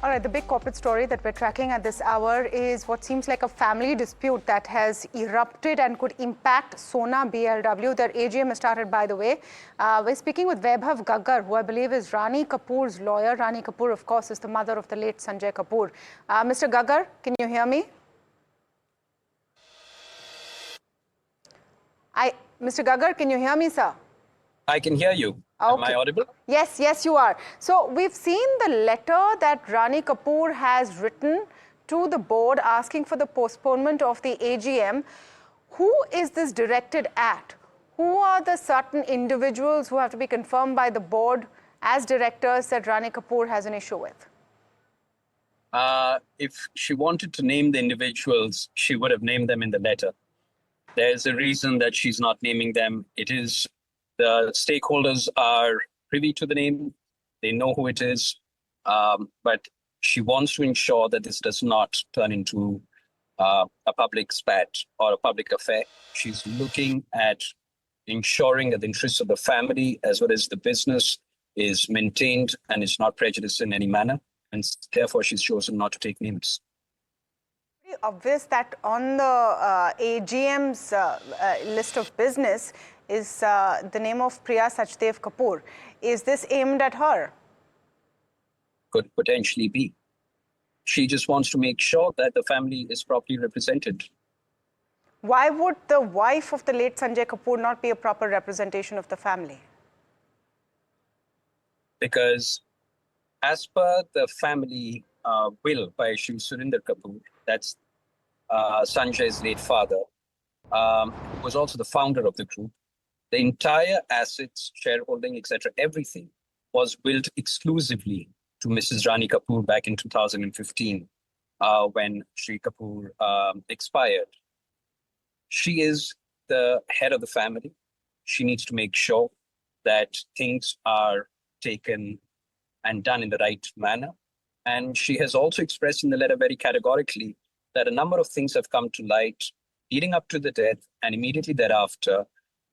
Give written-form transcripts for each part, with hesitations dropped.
All right, the big corporate story that we're tracking at this hour is what seems like a family dispute that has erupted and could impact Sona BLW. Their AGM has started, by the way. We're speaking with Vaibhav Gaggar, who I believe is Rani Kapoor's lawyer. Rani Kapoor, of course, is the mother of the late Sanjay Kapur. Mr. Gaggar, can you hear me? Mr. Gaggar, can you hear me, sir? I can hear you. Okay. Am I audible? Yes, yes, you are. So we've seen the letter that Rani Kapoor has written to the board asking for the postponement of the AGM. Who is this directed at? Who are the certain individuals who have to be confirmed by the board as directors that Rani Kapoor has an issue with? If she wanted to name the individuals, she would have named them in the letter. There's a reason that she's not naming them. It is the stakeholders are privy to the name. They know who it is. But she wants to ensure that this does not turn into a public spat or a public affair. She's looking at ensuring that the interests of the family as well as the business is maintained and is not prejudiced in any manner. And therefore, she's chosen not to take names. Pretty obvious that on the AGM's list of business is the name of Priya Sachdev Kapoor. Is this aimed at her? Could potentially be. She just wants to make sure that the family is properly represented. Why would the wife of the late Sanjay Kapur not be a proper representation of the family? Because as per the family will by Surinder Kapur, that's Sanjay's late father, who was also the founder of the group, the entire assets, shareholding, etc., everything was willed exclusively to Mrs. Rani Kapoor back in 2015 when Shri Kapoor expired. She is the head of the family. She needs to make sure that things are taken and done in the right manner. And she has also expressed in the letter very categorically that a number of things have come to light leading up to the death and immediately thereafter,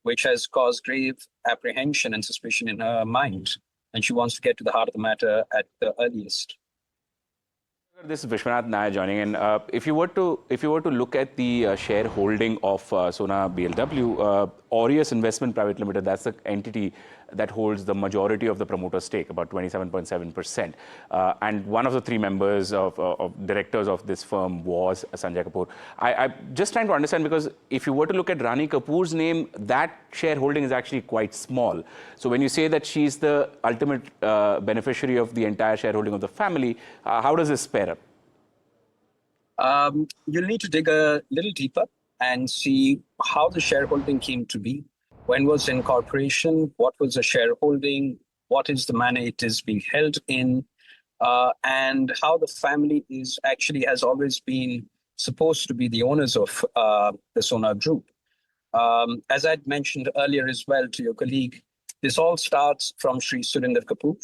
which has caused grave apprehension and suspicion in her mind. And she wants to get to the heart of the matter at the earliest. This is Vishwanath Nair joining in. If you were to look at the shareholding of Sona BLW, Aureus Investment Private Limited, that's the entity that holds the majority of the promoter stake, about 27.7%. And one of the three members of directors of this firm was Sanjay Kapur. I'm just trying to understand, because if you were to look at Rani Kapoor's name, that shareholding is actually quite small. So when you say that she's the ultimate beneficiary of the entire shareholding of the family, how does this pair up? You'll need to dig a little deeper and see how the shareholding came to be. When was incorporation? What was the shareholding? What is the manner it is being held in? And how the family is actually has always been supposed to be the owners of the Sona Group. As I'd mentioned earlier as well to your colleague, this all starts from Sri Surinder Kapur,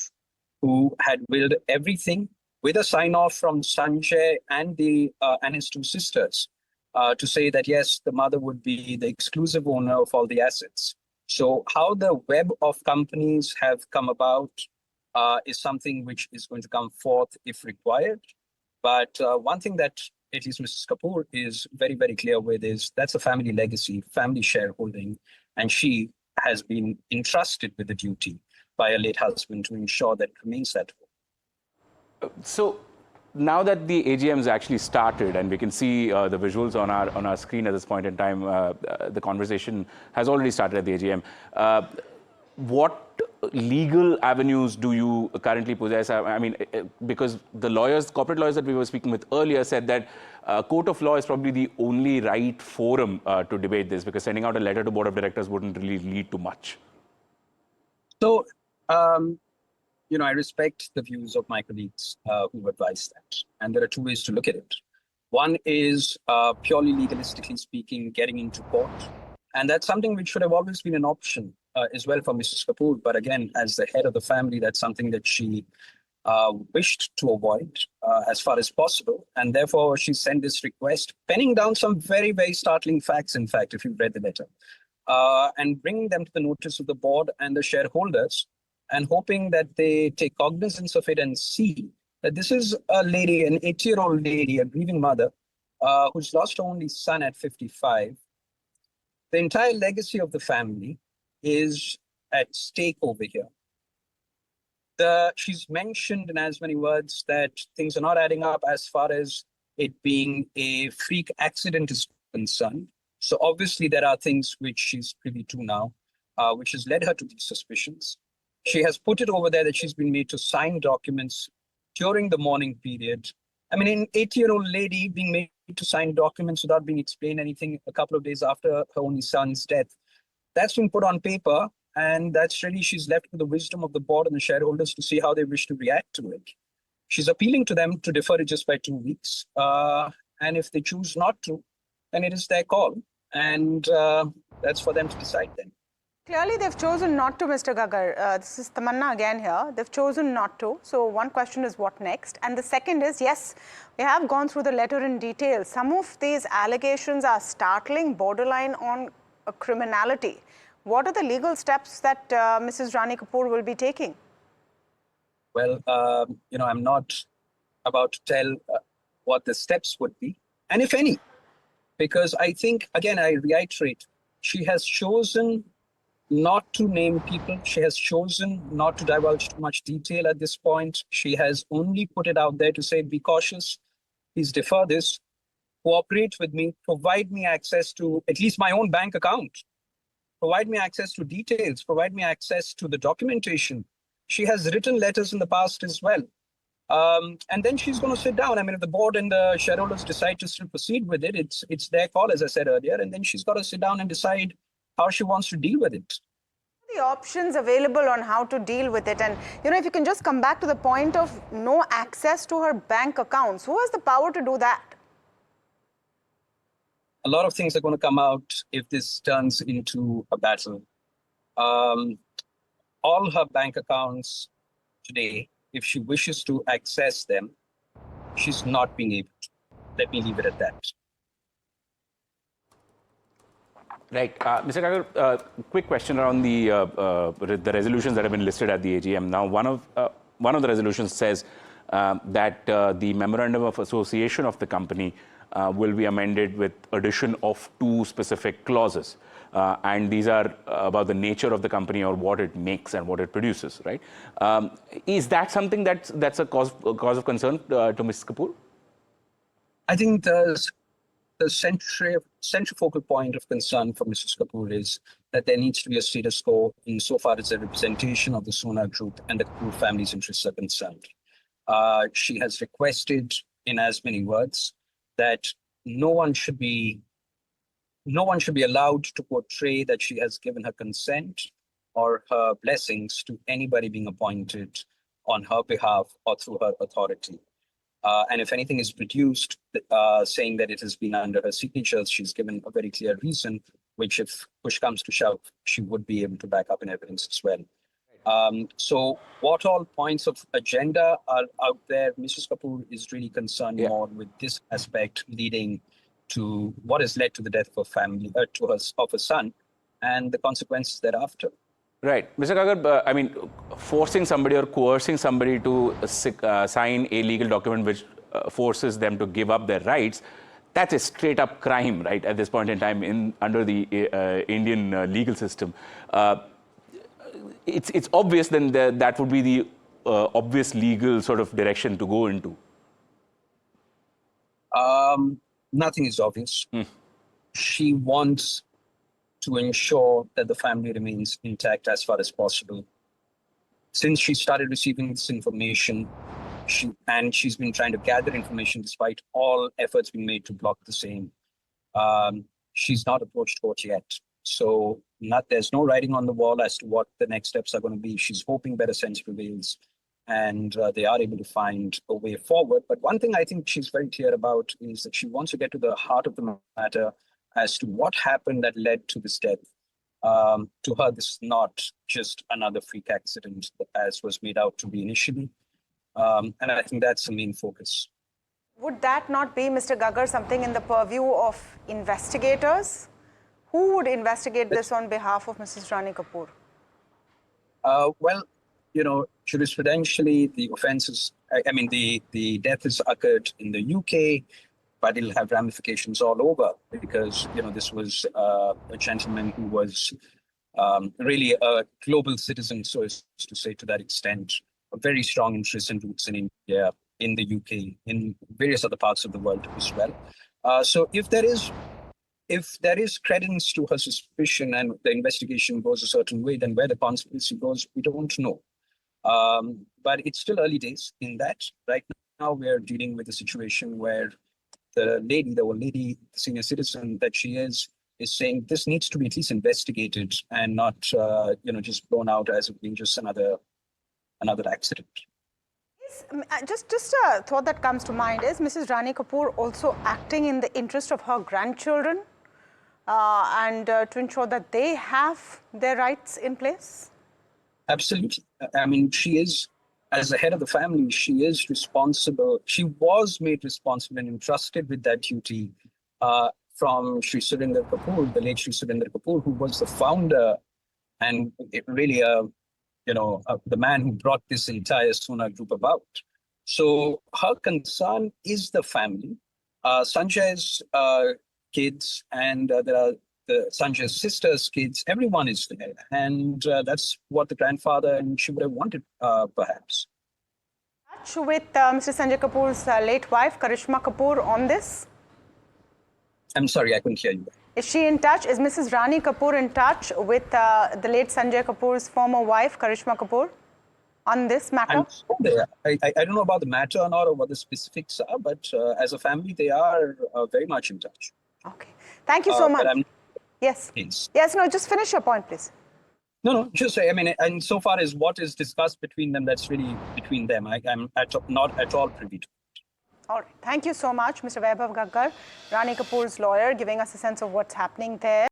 who had willed everything with a sign-off from Sanjay and his two sisters to say that, yes, the mother would be the exclusive owner of all the assets. So how the web of companies have come about is something which is going to come forth if required. But one thing that at least Mrs. Kapoor is very, very clear with is that's a family legacy, family shareholding, and she has been entrusted with the duty by her late husband to ensure that it remains that way. So now that the AGM's actually started and we can see the visuals on our screen at this point in time, the conversation has already started at the AGM. What legal avenues do you currently possess? I mean, because the corporate lawyers that we were speaking with earlier said that court of law is probably the only right forum to debate this, because sending out a letter to board of directors wouldn't really lead to much. So, I respect the views of my colleagues who advise that. And there are two ways to look at it. One is purely legalistically speaking, getting into court. And that's something which should have always been an option as well for Mrs. Kapoor. But again, as the head of the family, that's something that she wished to avoid as far as possible. And therefore, she sent this request, penning down some very, very startling facts, in fact, if you've read the letter, and bringing them to the notice of the board and the shareholders, and hoping that they take cognizance of it and see that this is a lady, an 80-year-old lady, a grieving mother, who's lost her only son at 55. The entire legacy of the family is at stake over here. She's mentioned in as many words that things are not adding up as far as it being a freak accident is concerned. So obviously there are things which she's privy to now, which has led her to these suspicions. She has put it over there that she's been made to sign documents during the mourning period. I mean, an 80-year-old lady being made to sign documents without being explained anything a couple of days after her only son's death. That's been put on paper, and that's really, she's left with the wisdom of the board and the shareholders to see how they wish to react to it. She's appealing to them to defer it just by 2 weeks. And if they choose not to, then it is their call. And that's for them to decide then. Clearly, they've chosen not to, Mr. Gaggar. This is Tamanna again here. They've chosen not to. So one question is what next? And the second is, yes, we have gone through the letter in detail. Some of these allegations are startling, borderline on criminality. What are the legal steps that Mrs. Rani Kapur will be taking? Well, I'm not about to tell what the steps would be, and if any, because I think, again, I reiterate, she has chosen not to name people. She has chosen not to divulge too much detail at this point. She has only put it out there to say, be cautious, please defer this, cooperate with me, provide me access to at least my own bank account, provide me access to details, provide me access to the documentation. She has written letters in the past as well. And then she's going to sit down. I mean, if the board and the shareholders decide to still proceed with it, it's their call, as I said earlier. And then she's got to sit down and decide how she wants to deal with it. The options available on how to deal with it. And, if you can just come back to the point of no access to her bank accounts, who has the power to do that? A lot of things are going to come out if this turns into a battle. All her bank accounts today, if she wishes to access them, she's not being able to. Let me leave it at that. Right. Mr. Gaggar, quick question around the resolutions that have been listed at the AGM. Now, one of the resolutions says that the Memorandum of Association of the company will be amended with addition of 2 specific clauses. And these are about the nature of the company or what it makes and what it produces, right? Is that something that's a cause of concern to Ms. Kapur? I think the centrifugal point of concern for Mrs. Kapur is that there needs to be a status quo insofar as the representation of the Sona Group and the Kapur family's interests are concerned. She has requested in as many words that no one should be allowed to portray that she has given her consent or her blessings to anybody being appointed on her behalf or through her authority. And if anything is produced saying that it has been under her signatures, she's given a very clear reason, which if push comes to shove, she would be able to back up in evidence as well. So what all points of agenda are out there? Mrs. Kapur is really concerned more with this aspect leading to what has led to the death of her family, of her son, and the consequences thereafter. Right. Mr. Gaggar, I mean, forcing somebody or coercing somebody to sign a legal document which forces them to give up their rights, that's a straight-up crime, right, at this point in time under the Indian legal system. It's obvious then that would be the obvious legal sort of direction to go into. Nothing is obvious. She wants to ensure that the family remains intact as far as possible. Since she started receiving this information, she's been trying to gather information despite all efforts being made to block the same. She's not approached court yet. So there's no writing on the wall as to what the next steps are going to be. She's hoping better sense prevails and they are able to find a way forward. But one thing I think she's very clear about is that she wants to get to the heart of the matter as to what happened that led to this death. To her, this is not just another freak accident as was made out to be initially. And I think that's the main focus. Would that not be, Mr. Gaggar, something in the purview of investigators? Who would investigate this on behalf of Mrs. Rani Kapur? Well, jurisprudentially, the offense is I mean, the death has occurred in the UK, but it'll have ramifications all over because, this was a gentleman who was really a global citizen, so as to say, to that extent, a very strong interest and roots in India, in the UK, in various other parts of the world as well. So if there is credence to her suspicion and the investigation goes a certain way, then where the conspiracy goes, we don't know. But it's still early days in that. Right now, we're dealing with a situation where the lady, senior citizen that she is saying this needs to be at least investigated and not, just blown out as being just another accident. Just a thought that comes to mind is Mrs. Rani Kapoor also acting in the interest of her grandchildren and to ensure that they have their rights in place? Absolutely. I mean, she is, as the head of the family, she is responsible. She was made responsible and entrusted with that duty from Sri Surinder Kapur, the late Sri Surinder Kapur, who was the founder and really the man who brought this entire Sona group about. So her concern is the family. Sanjay's kids, and there are Sanjay's sister's kids, everyone is there. And that's what the grandfather and she would have wanted, perhaps. With Mr. Sanjay Kapoor's late wife, Karisma Kapoor, on this? I'm sorry, I couldn't hear you. Is she in touch? Is Mrs. Rani Kapoor in touch with the late Sanjay Kapoor's former wife, Karisma Kapoor, on this matter? I don't know about the matter or not, or what the specifics are, but as a family, they are very much in touch. Okay. Thank you so much. Yes. Please. Yes, no, just finish your point, please. No, just say, I mean, and so far as what is discussed between them, that's really between them. I'm not at all privy to it. All right. Thank you so much, Mr. Vaibhav Gaggar, Rani Kapoor's lawyer, giving us a sense of what's happening there.